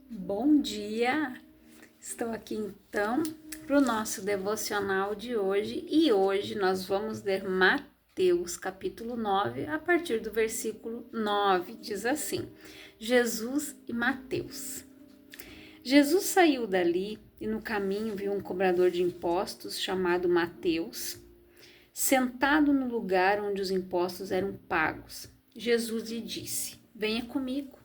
Bom dia! Estou aqui então para o nosso devocional de hoje e hoje nós vamos ler Mateus capítulo 9 a partir do versículo 9. Diz assim: Jesus e Mateus. Jesus saiu dali e no caminho viu um cobrador de impostos chamado Mateus, sentado no lugar onde os impostos eram pagos. Jesus lhe disse: Venha comigo.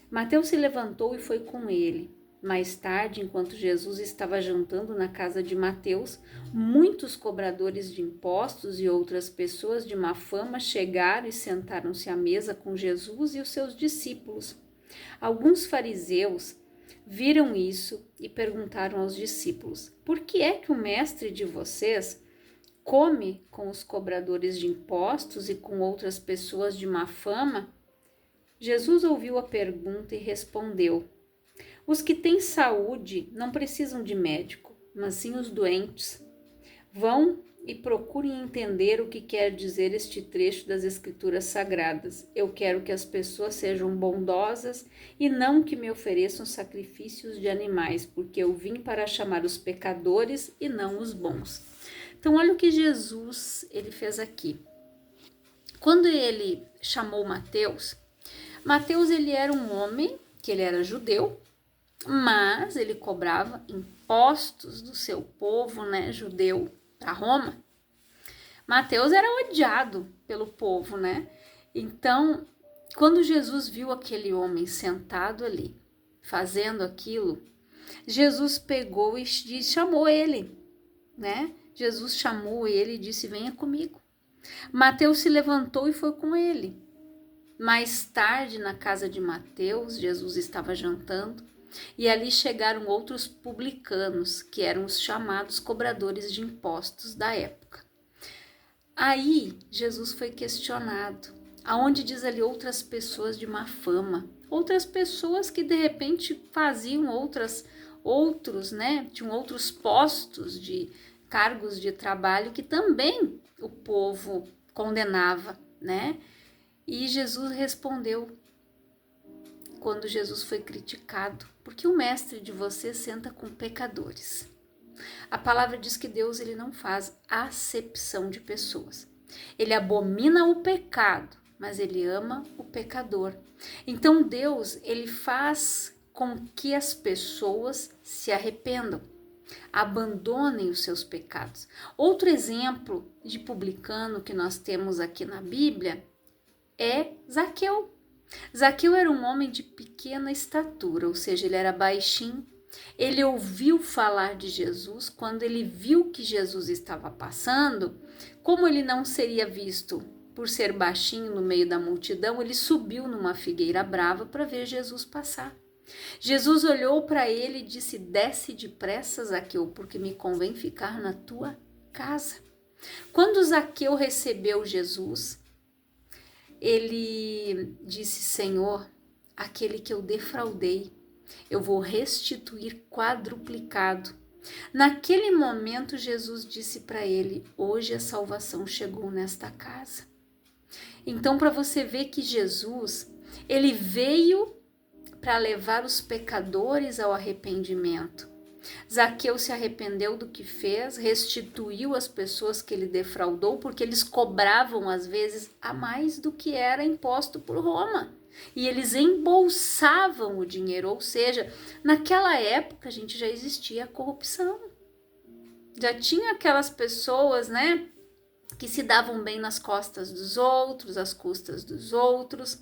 Mateus se levantou e foi com ele. Mais tarde, enquanto Jesus estava jantando na casa de Mateus, muitos cobradores de impostos e outras pessoas de má fama chegaram e sentaram-se à mesa com Jesus e os seus discípulos. Alguns fariseus viram isso e perguntaram aos discípulos: Por que é que o mestre de vocês come com os cobradores de impostos e com outras pessoas de má fama? Jesus ouviu a pergunta e respondeu: Os que têm saúde não precisam de médico, mas sim os doentes. Vão e procurem entender o que quer dizer este trecho das Escrituras Sagradas. Eu quero que as pessoas sejam bondosas e não que me ofereçam sacrifícios de animais, porque eu vim para chamar os pecadores e não os bons. Então, olha o que Jesus ele fez aqui. Quando ele chamou Mateus, ele era um homem que ele era judeu, mas ele cobrava impostos do seu povo, né, judeu, para Roma. Mateus era odiado pelo povo, né? Então, quando Jesus viu aquele homem sentado ali, fazendo aquilo, Jesus pegou e chamou ele, né? Jesus chamou ele e disse: Venha comigo. Mateus se levantou e foi com ele. Mais tarde, na casa de Mateus, Jesus estava jantando e ali chegaram outros publicanos, que eram os chamados cobradores de impostos da época. Aí, Jesus foi questionado, aonde diz ali outras pessoas de má fama, outras pessoas que de repente faziam outros, né, tinham outros postos de cargos de trabalho que também o povo condenava, né? E Jesus respondeu, quando Jesus foi criticado: porque o mestre de vocês senta com pecadores? A palavra diz que Deus ele não faz acepção de pessoas. Ele abomina o pecado, mas ele ama o pecador. Então Deus ele faz com que as pessoas se arrependam, abandonem os seus pecados. Outro exemplo de publicano que nós temos aqui na Bíblia é Zaqueu. Zaqueu era um homem de pequena estatura, ou seja, ele era baixinho. Ele ouviu falar de Jesus. Quando ele viu que Jesus estava passando, como ele não seria visto por ser baixinho no meio da multidão, ele subiu numa figueira brava para ver Jesus passar. Jesus olhou para ele e disse: Desce depressa, Zaqueu, porque me convém ficar na tua casa. Quando Zaqueu recebeu Jesus, ele disse: Senhor, aquele que eu defraudei, eu vou restituir quadruplicado. Naquele momento, Jesus disse para ele: hoje a salvação chegou nesta casa. Então, para você ver que Jesus, ele veio para levar os pecadores ao arrependimento. Zaqueu se arrependeu do que fez, restituiu as pessoas que ele defraudou, porque eles cobravam às vezes a mais do que era imposto por Roma. E eles embolsavam o dinheiro, ou seja, naquela época, gente, já existia a corrupção. Já tinha aquelas pessoas, né, que se davam bem nas costas dos outros, às custas dos outros,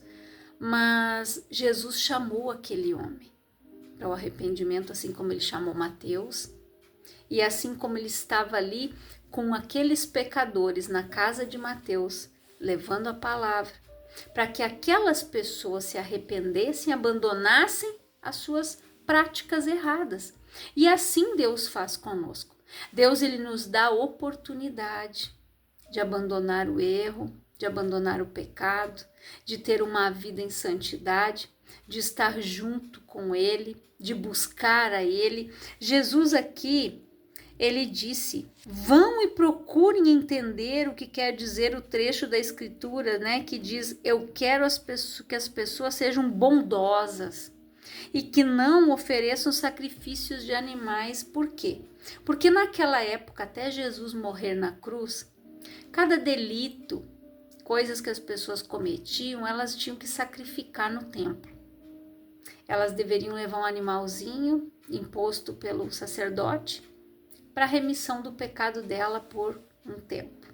mas Jesus chamou aquele homem para o arrependimento, assim como ele chamou Mateus, e assim como ele estava ali com aqueles pecadores na casa de Mateus, levando a palavra, para que aquelas pessoas se arrependessem, abandonassem as suas práticas erradas. E assim Deus faz conosco. Deus ele nos dá a oportunidade de abandonar o erro, de abandonar o pecado, de ter uma vida em santidade, de estar junto com Ele, de buscar a Ele. Jesus aqui, ele disse: vão e procurem entender o que quer dizer o trecho da Escritura, né, que diz: eu quero que as pessoas sejam bondosas. e que não ofereçam sacrifícios de animais. Por quê? Porque naquela época, até Jesus morrer na cruz, cada delito, coisas que as pessoas cometiam, elas tinham que sacrificar no templo. Elas deveriam levar um animalzinho imposto pelo sacerdote para a remissão do pecado dela por um tempo.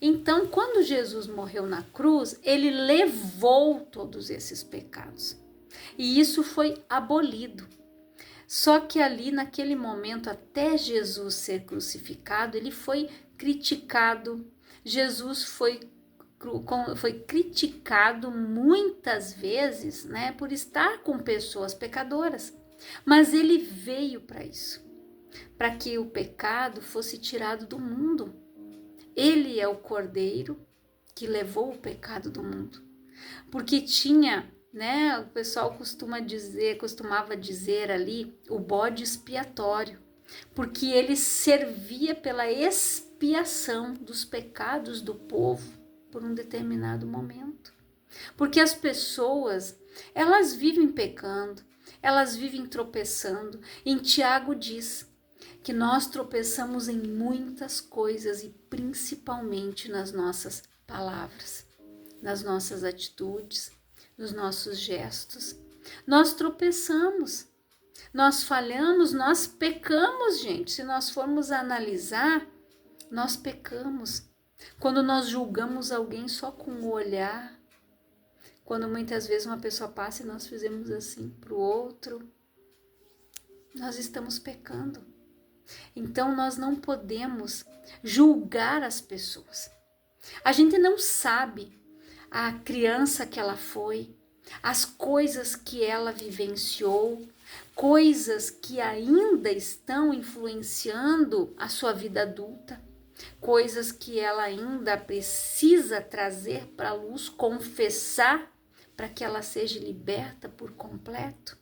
Então, quando Jesus morreu na cruz, ele levou todos esses pecados. E isso foi abolido. Só que ali, naquele momento, até Jesus ser crucificado, ele foi criticado. Jesus foi criticado muitas vezes, né, por estar com pessoas pecadoras. Mas ele veio para isso, para que o pecado fosse tirado do mundo. Ele é o Cordeiro que levou o pecado do mundo. Porque tinha, né, o pessoal costumava dizer ali, o bode expiatório, porque ele servia pela expiação dos pecados do povo por um determinado momento. Porque as pessoas, elas vivem pecando, elas vivem tropeçando. Em Tiago diz que nós tropeçamos em muitas coisas e principalmente nas nossas palavras, nas nossas atitudes, nos nossos gestos. Nós tropeçamos, nós falhamos, nós pecamos, gente. Se nós formos analisar, nós pecamos. Quando nós julgamos alguém só com o olhar, quando muitas vezes uma pessoa passa e nós fizemos assim para o outro, nós estamos pecando. Então nós não podemos julgar as pessoas. A gente não sabe a criança que ela foi, as coisas que ela vivenciou, coisas que ainda estão influenciando a sua vida adulta, coisas que ela ainda precisa trazer para a luz, confessar para que ela seja liberta por completo.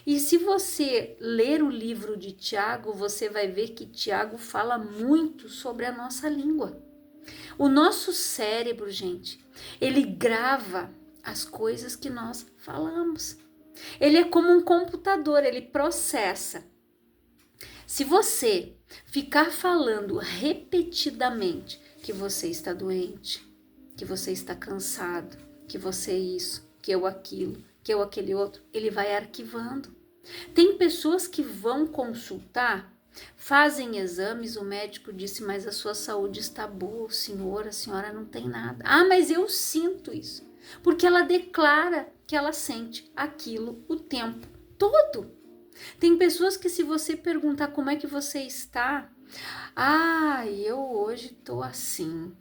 E se você ler o livro de Tiago, você vai ver que Tiago fala muito sobre a nossa língua. O nosso cérebro, gente, ele grava as coisas que nós falamos. Ele é como um computador, ele processa. Se você ficar falando repetidamente que você está doente, que você está cansado, que você é isso, que eu aquilo, que eu aquele outro, ele vai arquivando. Tem pessoas que vão consultar, fazem exames, o médico disse, mas a sua saúde está boa, senhora, a senhora não tem nada. Ah, mas eu sinto isso. Porque ela declara que ela sente aquilo o tempo todo. Tem pessoas que se você perguntar como é que você está, ah, eu hoje tô assim.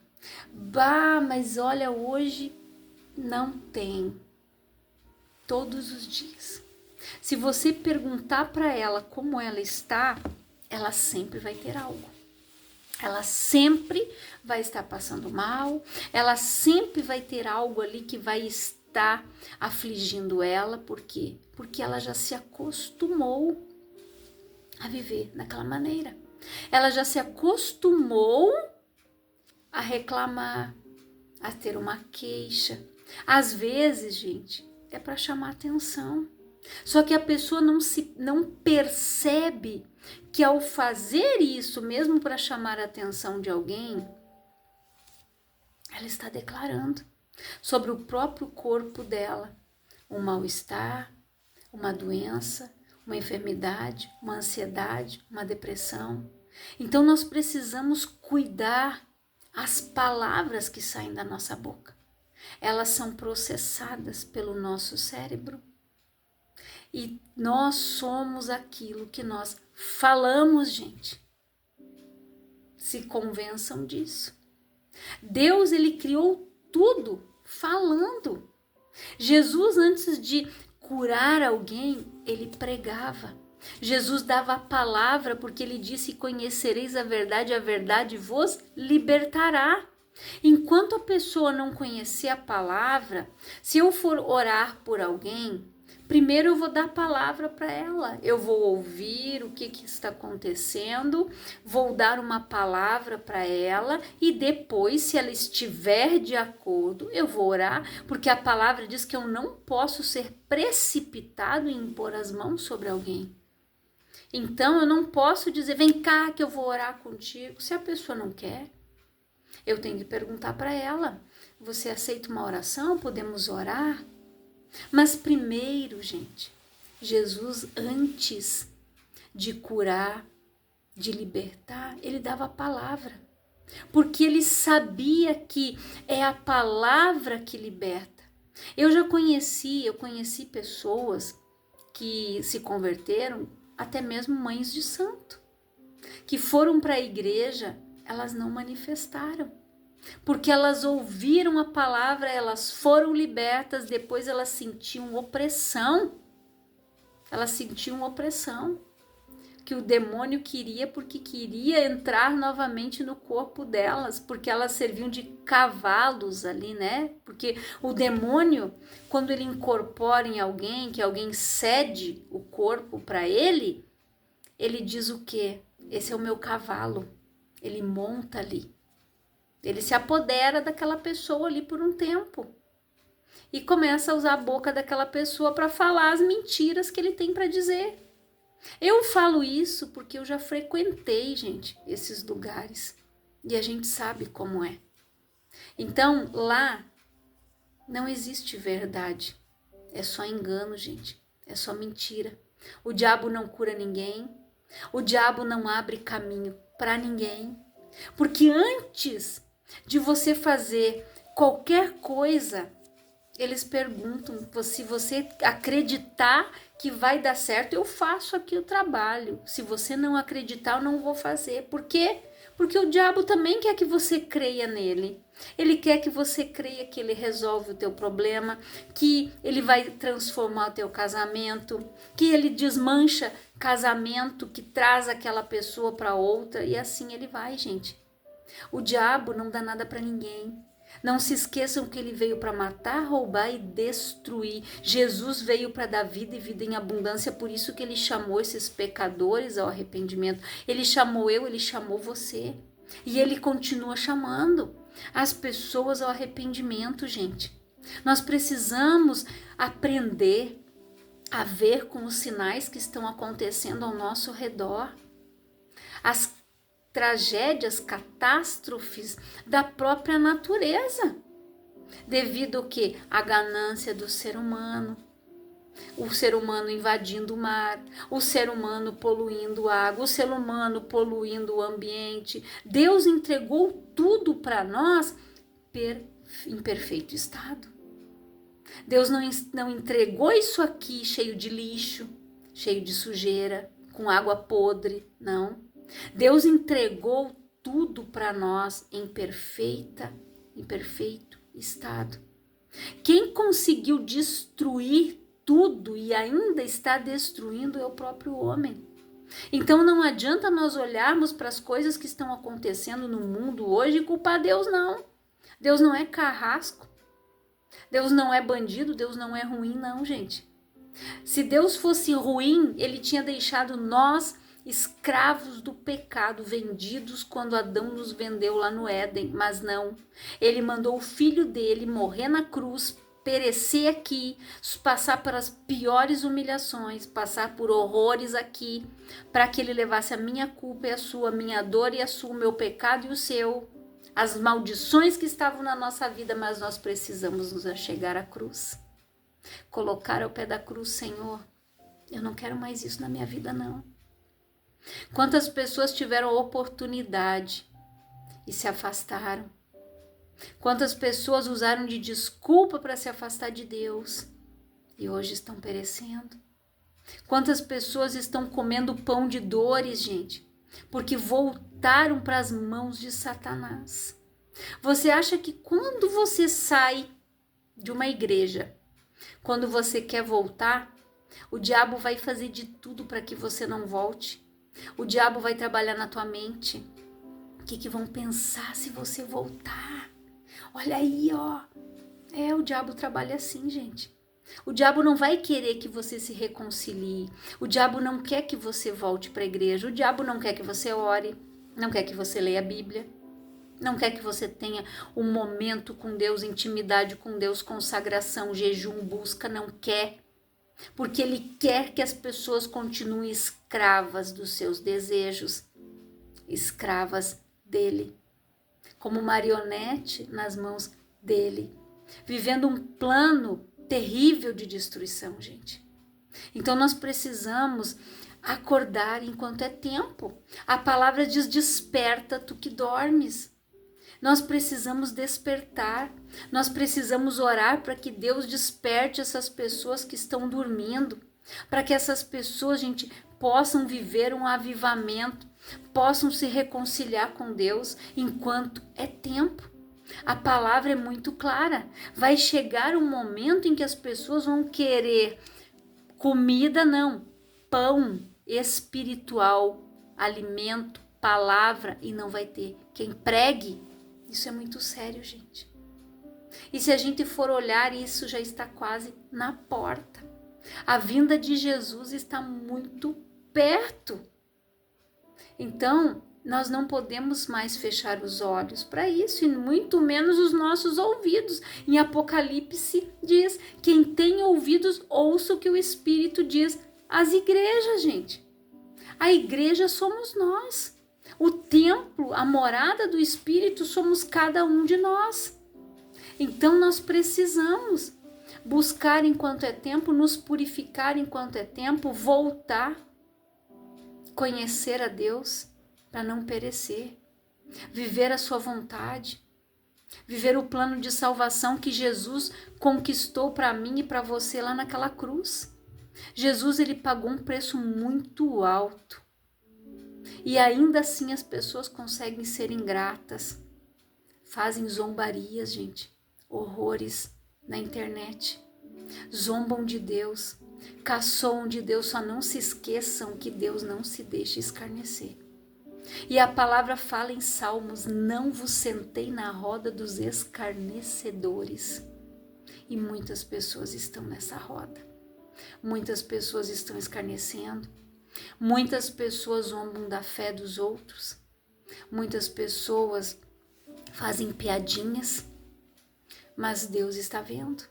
Bah, mas olha, hoje não tem. Todos os dias. Se você perguntar para ela como ela está, ela sempre vai ter algo. Ela sempre vai estar passando mal, ela sempre vai ter algo ali que vai estar afligindo ela. Por quê? Porque ela já se acostumou a viver daquela maneira. Ela já se acostumou a reclamar, a ter uma queixa. Às vezes, gente, é para chamar atenção. Só que a pessoa não percebe que ao fazer isso, mesmo para chamar a atenção de alguém, ela está declarando sobre o próprio corpo dela um mal-estar, uma doença, uma enfermidade, uma ansiedade, uma depressão. Então nós precisamos cuidar as palavras que saem da nossa boca. Elas são processadas pelo nosso cérebro. E nós somos aquilo que nós falamos, gente. Se convençam disso. Deus, ele criou tudo falando. Jesus, antes de curar alguém, ele pregava. Jesus dava a palavra, porque ele disse: conhecereis a verdade vos libertará. Enquanto a pessoa não conhecer a palavra, se eu for orar por alguém, Primeiro eu vou dar a palavra para ela, eu vou ouvir o que está acontecendo, vou dar uma palavra para ela e depois, se ela estiver de acordo, eu vou orar, porque a palavra diz que eu não posso ser precipitado em impor as mãos sobre alguém. Então eu não posso dizer, vem cá que eu vou orar contigo, se a pessoa não quer. Eu tenho que perguntar para ela, você aceita uma oração? Podemos orar? Mas primeiro, gente, Jesus, antes de curar, de libertar, ele dava a palavra. Porque ele sabia que é a palavra que liberta. Eu conheci pessoas que se converteram, até mesmo mães de santo, que foram para a igreja, elas não manifestaram. Porque elas ouviram a palavra, elas foram libertas, depois elas sentiam opressão. Elas sentiam opressão. Que o demônio queria, porque queria entrar novamente no corpo delas, porque elas serviam de cavalos ali, né? Porque o demônio, quando ele incorpora em alguém, que alguém cede o corpo para ele, ele diz o quê? Esse é o meu cavalo. Ele monta ali. Ele se apodera daquela pessoa ali por um tempo e começa a usar a boca daquela pessoa para falar as mentiras que ele tem para dizer. Eu falo isso porque eu já frequentei, gente, esses lugares e a gente sabe como é. Então, lá não existe verdade, é só engano, gente, é só mentira. O diabo não cura ninguém, o diabo não abre caminho para ninguém, porque antes de você fazer qualquer coisa, eles perguntam se você acreditar que vai dar certo, eu faço aqui o trabalho. Se você não acreditar, eu não vou fazer. Por quê? Porque o diabo também quer que você creia nele. Ele quer que você creia que ele resolve o teu problema, que ele vai transformar o teu casamento, que ele desmancha casamento, que traz aquela pessoa para outra, e assim ele vai, gente. O diabo não dá nada para ninguém. Não se esqueçam que ele veio para matar, roubar e destruir. Jesus veio para dar vida e vida em abundância, por isso que ele chamou esses pecadores ao arrependimento. Ele chamou eu, ele chamou você. E ele continua chamando as pessoas ao arrependimento, gente. Nós precisamos aprender a ver com os sinais que estão acontecendo ao nosso redor. As tragédias, catástrofes da própria natureza, devido ao que? A ganância do ser humano, o ser humano invadindo o mar, o ser humano poluindo a água, o ser humano poluindo o ambiente. Deus entregou tudo para nós em perfeito estado. Deus não entregou isso aqui cheio de lixo, cheio de sujeira, com água podre, não. Deus entregou tudo para nós em perfeito estado. Quem conseguiu destruir tudo e ainda está destruindo é o próprio homem. Então não adianta nós olharmos para as coisas que estão acontecendo no mundo hoje e culpar Deus, não. Deus não é carrasco. Deus não é bandido, Deus não é ruim, não, gente. Se Deus fosse ruim, ele tinha deixado nós escravos do pecado, vendidos quando Adão nos vendeu lá no Éden, mas não. Ele mandou o filho dele morrer na cruz, perecer aqui, passar pelas piores humilhações, passar por horrores aqui, para que ele levasse a minha culpa e a sua, a minha dor e a sua, o meu pecado e o seu, as maldições que estavam na nossa vida, mas nós precisamos nos achegar à cruz. Colocar ao pé da cruz, Senhor, eu não quero mais isso na minha vida, não. Quantas pessoas tiveram a oportunidade e se afastaram? Quantas pessoas usaram de desculpa para se afastar de Deus e hoje estão perecendo? Quantas pessoas estão comendo pão de dores, gente, porque voltaram para as mãos de Satanás? Você acha que quando você sai de uma igreja, quando você quer voltar, o diabo vai fazer de tudo para que você não volte? O diabo vai trabalhar na tua mente. O que vão pensar se você voltar? Olha aí, ó. O diabo trabalha assim, gente. O diabo não vai querer que você se reconcilie. O diabo não quer que você volte para a igreja. O diabo não quer que você ore. Não quer que você leia a Bíblia. Não quer que você tenha um momento com Deus, intimidade com Deus, consagração, jejum, busca. Não quer. Porque ele quer que as pessoas continuem escravas dos seus desejos. Escravas dele. Como marionete nas mãos dele. Vivendo um plano terrível de destruição, gente. Então nós precisamos acordar enquanto é tempo. A palavra diz: desperta tu que dormes. Nós precisamos despertar. Nós precisamos orar para que Deus desperte essas pessoas que estão dormindo, para que essas pessoas, gente, possam viver um avivamento, possam se reconciliar com Deus enquanto é tempo. A palavra é muito clara. Vai chegar um momento em que as pessoas vão querer comida, não, pão espiritual, alimento, palavra, e não vai ter quem pregue. Isso é muito sério, gente. E se a gente for olhar, isso já está quase na porta. A vinda de Jesus está muito perto. Então, nós não podemos mais fechar os olhos para isso, e muito menos os nossos ouvidos. Em Apocalipse diz: quem tem ouvidos, ouça o que o Espírito diz às igrejas, gente. A igreja somos nós. O templo, a morada do Espírito, somos cada um de nós. Então nós precisamos buscar enquanto é tempo, nos purificar enquanto é tempo, voltar, conhecer a Deus, para não perecer, viver a sua vontade, viver o plano de salvação que Jesus conquistou para mim e para você lá naquela cruz. Jesus, ele pagou um preço muito alto, e ainda assim as pessoas conseguem ser ingratas, fazem zombarias, gente, horrores na internet, zombam de Deus, caçoam de Deus. Só não se esqueçam que Deus não se deixa escarnecer. E a palavra fala em Salmos: não vos sentei na roda dos escarnecedores. E muitas pessoas estão nessa roda. Muitas pessoas estão escarnecendo. Muitas pessoas zombam da fé dos outros. Muitas pessoas fazem piadinhas. Mas Deus está vendo.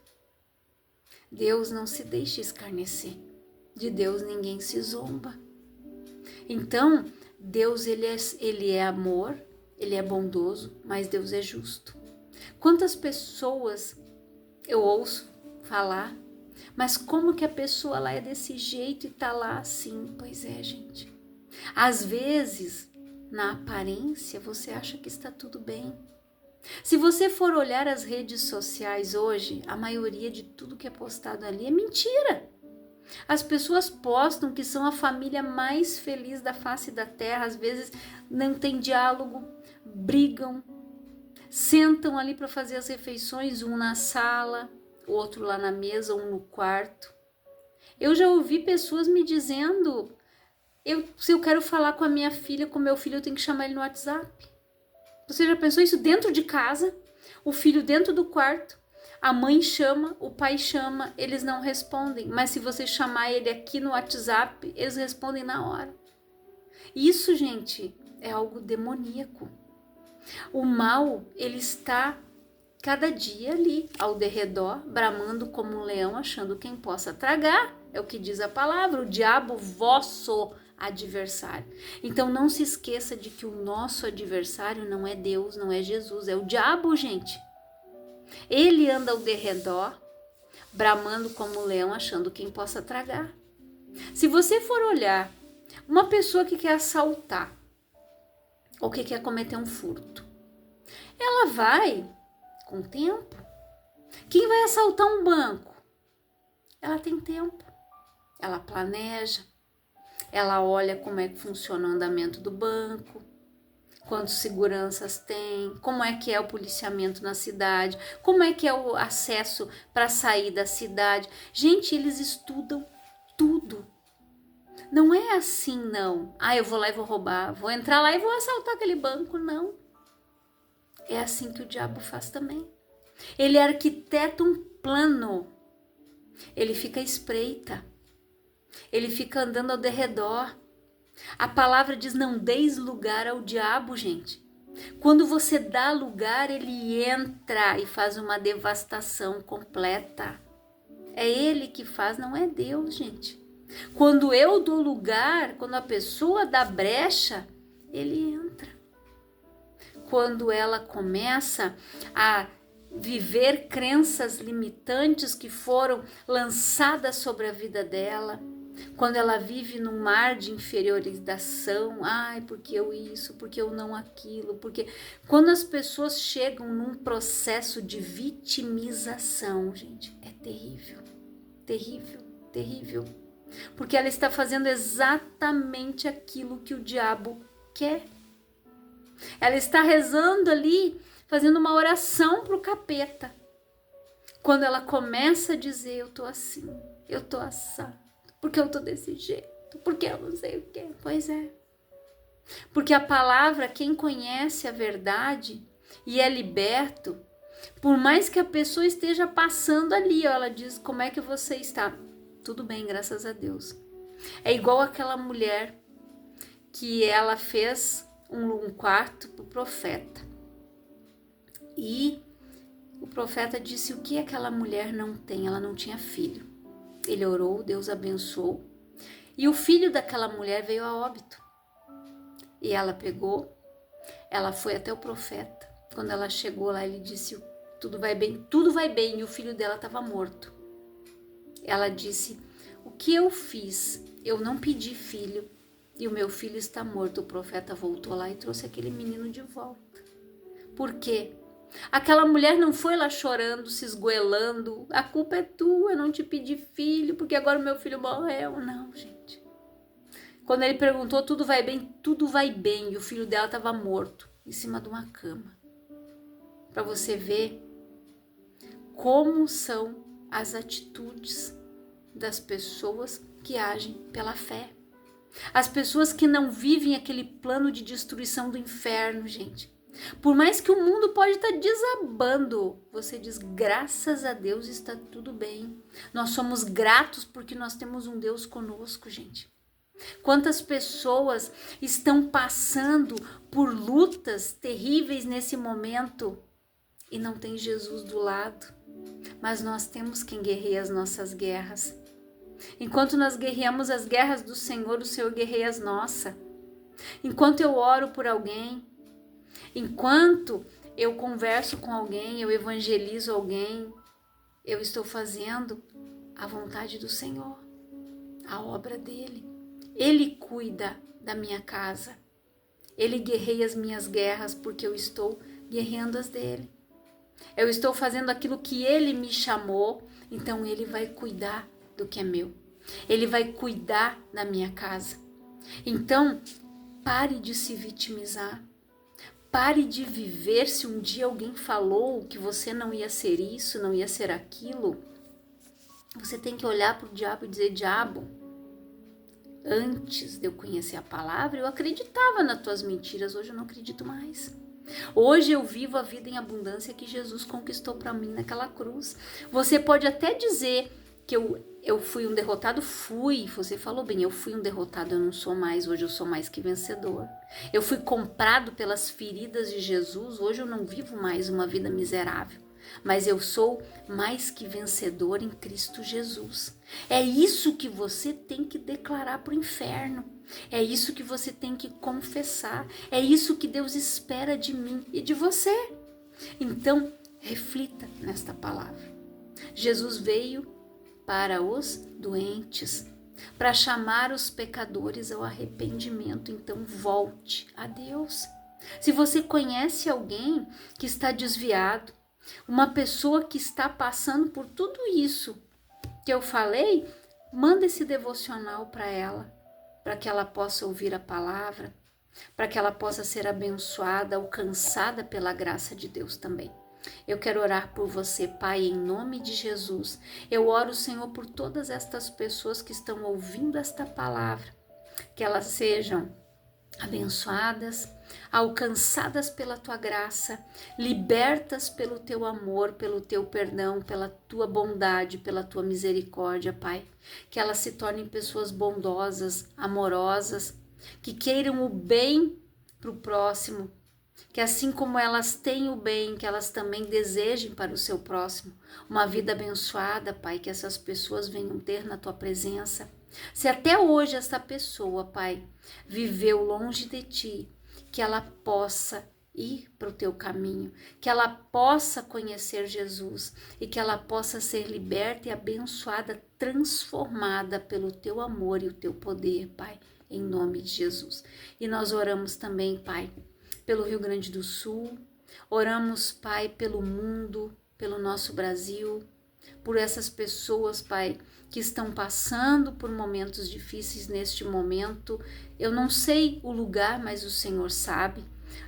Deus não se deixa escarnecer. De Deus ninguém se zomba. Então, Deus, ele é amor, ele é bondoso, mas Deus é justo. Quantas pessoas eu ouço falar: mas como que a pessoa lá é desse jeito e tá lá assim? Pois é, gente. Às vezes, na aparência, você acha que está tudo bem. Se você for olhar as redes sociais hoje, a maioria de tudo que é postado ali é mentira. As pessoas postam que são a família mais feliz da face da terra, às vezes não tem diálogo, brigam, sentam ali para fazer as refeições, um na sala, o outro lá na mesa, um no quarto. Eu já ouvi pessoas me dizendo: se eu quero falar com a minha filha, com meu filho, eu tenho que chamar ele no WhatsApp. Você já pensou isso dentro de casa? O filho dentro do quarto, a mãe chama, o pai chama, eles não respondem. Mas se você chamar ele aqui no WhatsApp, eles respondem na hora. Isso, gente, é algo demoníaco. O mal, ele está cada dia ali, ao derredor, bramando como um leão, achando quem possa tragar. É o que diz a palavra: o diabo, vosso adversário. Então não se esqueça de que o nosso adversário não é Deus, não é Jesus, é o diabo, gente. Ele anda ao derredor, bramando como um leão, achando quem possa tragar. Se você for olhar uma pessoa que quer assaltar ou que quer cometer um furto, ela vai com tempo. Quem vai assaltar um banco? Ela tem tempo. Ela planeja. Ela olha como é que funciona o andamento do banco, quantos seguranças tem, como é que é o policiamento na cidade, como é que é o acesso para sair da cidade. Gente, eles estudam tudo. Não é assim, não. Eu vou lá e vou roubar, vou entrar lá e vou assaltar aquele banco. Não. É assim que o diabo faz também. Ele arquiteta um plano. ele fica à espreita, ele fica andando ao derredor. A palavra diz: não deis lugar ao diabo, gente. Quando você dá lugar, ele entra e faz uma devastação completa. É ele que faz, não é Deus, gente. Quando eu dou lugar, quando a pessoa dá brecha, ele entra. Quando ela começa a viver crenças limitantes que foram lançadas sobre a vida dela, quando ela vive num mar de inferiorização, porque eu isso, porque eu não aquilo, porque quando as pessoas chegam num processo de vitimização, gente, é terrível, terrível, terrível, porque ela está fazendo exatamente aquilo que o diabo quer. Ela está rezando ali, fazendo uma oração para o capeta. Quando ela começa a dizer: eu tô assim, eu tô assado, porque eu tô desse jeito, porque eu não sei o quê. Pois é. Porque a palavra, quem conhece a verdade e é liberto, por mais que a pessoa esteja passando ali, ela diz: como é que você está? Tudo bem, graças a Deus. É igual aquela mulher que ela fez um quarto para o profeta. E o profeta disse: o que aquela mulher não tem? Ela não tinha filho. Ele orou, Deus abençoou. E o filho daquela mulher veio a óbito. E ela pegou, ela foi até o profeta. Quando ela chegou lá, ele disse: tudo vai bem, tudo vai bem. E o filho dela estava morto. Ela disse: o que eu fiz? Eu não pedi filho e o meu filho está morto. O profeta voltou lá e trouxe aquele menino de volta. Por quê? Aquela mulher não foi lá chorando, se esgoelando: a culpa é tua, eu não te pedi filho, porque agora o meu filho morreu. Não, gente. Quando ele perguntou: tudo vai bem? Tudo vai bem. E o filho dela estava morto, em cima de uma cama. Para você ver como são as atitudes das pessoas que agem pela fé. As pessoas que não vivem aquele plano de destruição do inferno, gente. Por mais que o mundo pode estar desabando, você diz: graças a Deus está tudo bem. Nós somos gratos porque nós temos um Deus conosco, gente. Quantas pessoas estão passando por lutas terríveis nesse momento e não tem Jesus do lado. Mas nós temos quem guerreia as nossas guerras. Enquanto nós guerreamos as guerras do Senhor, o Senhor guerreia as nossas. Enquanto eu oro por alguém, enquanto eu converso com alguém, eu evangelizo alguém, eu estou fazendo a vontade do Senhor, a obra dele. Ele cuida da minha casa. Ele guerreia as minhas guerras porque eu estou guerreando as dele. Eu estou fazendo aquilo que ele me chamou, então ele vai cuidar do que é meu. Ele vai cuidar da minha casa. Então, pare de se vitimizar. Pare de viver se um dia alguém falou que você não ia ser isso, não ia ser aquilo. Você tem que olhar para o diabo e dizer: diabo, antes de eu conhecer a palavra, eu acreditava nas tuas mentiras, hoje eu não acredito mais. Hoje eu vivo a vida em abundância que Jesus conquistou para mim naquela cruz. Você pode até dizer que eu fui um derrotado, fui. Você falou bem, eu fui um derrotado, eu não sou mais, hoje eu sou mais que vencedor. Eu fui comprado pelas feridas de Jesus, hoje eu não vivo mais uma vida miserável. Mas eu sou mais que vencedor em Cristo Jesus. É isso que você tem que declarar para o inferno. É isso que você tem que confessar. É isso que Deus espera de mim e de você. Então, reflita nesta palavra. Jesus veio para os doentes, para chamar os pecadores ao arrependimento. Então, volte a Deus. Se você conhece alguém que está desviado, uma pessoa que está passando por tudo isso que eu falei, manda esse devocional para ela, para que ela possa ouvir a palavra, para que ela possa ser abençoada, alcançada pela graça de Deus também. Eu quero orar por você, Pai, em nome de Jesus. Eu oro, Senhor, por todas estas pessoas que estão ouvindo esta palavra, que elas sejam abençoadas, alcançadas pela tua graça, libertas pelo teu amor, pelo teu perdão, pela tua bondade, pela tua misericórdia, Pai. Que elas se tornem pessoas bondosas, amorosas, que queiram o bem para o próximo, que assim como elas têm o bem, que elas também desejem para o seu próximo uma vida abençoada, Pai, que essas pessoas venham ter na tua presença. Se até hoje essa pessoa, Pai, viveu longe de ti, que ela possa ir para o teu caminho, que ela possa conhecer Jesus e que ela possa ser liberta e abençoada, transformada pelo teu amor e o teu poder, Pai, em nome de Jesus. E nós oramos também, Pai, pelo Rio Grande do Sul, oramos, Pai, pelo mundo, pelo nosso Brasil, por essas pessoas, Pai, que estão passando por momentos difíceis neste momento. Eu não sei o lugar, mas o Senhor sabe.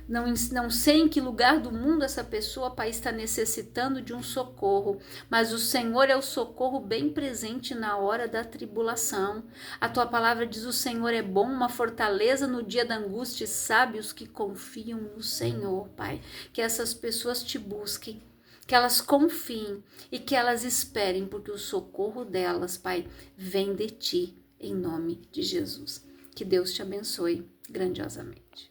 Não sei em que lugar do mundo essa pessoa, Pai, está necessitando de um socorro, mas o Senhor é o socorro bem presente na hora da tribulação. A tua palavra diz: o Senhor é bom, uma fortaleza no dia da angústia, e sabe os que confiam no Senhor, Pai. Que essas pessoas te busquem, que elas confiem e que elas esperem, porque o socorro delas, Pai, vem de ti, em nome de Jesus. Que Deus te abençoe grandiosamente.